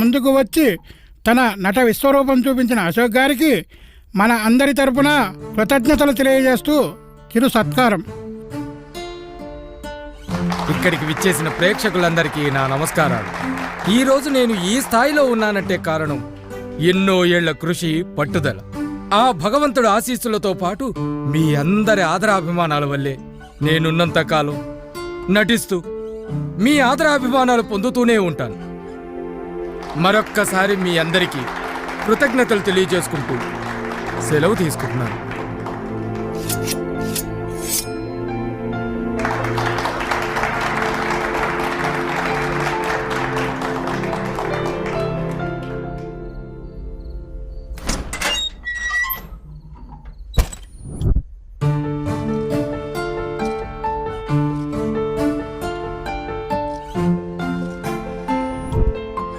ముందుకు వచ్చి తన నట విశ్వరూపం చూపించిన అశోక్ గారికి మన అందరి తరపున కృతజ్ఞతలు తెలియజేస్తూ చిరు సత్కారం. ఇక్కడికి విచ్చేసిన ప్రేక్షకులందరికీ నా నమస్కారాలు. ఈరోజు నేను ఈ స్థాయిలో ఉన్నానంటే కారణం ఎన్నో ఏళ్ల కృషి, పట్టుదల. ఆ భగవంతుడి ఆశీస్సులతో పాటు మీ అందరి ఆదరాభిమానాల వల్లే నేనున్నంత కాలం నటిస్తూ మీ ఆదరాభిమానాలు పొందుతూనే ఉంటాను. మరొక్కసారి మీ అందరికీ కృతజ్ఞతలు తెలియజేసుకుంటూ సెలవు తీసుకుంటున్నాను.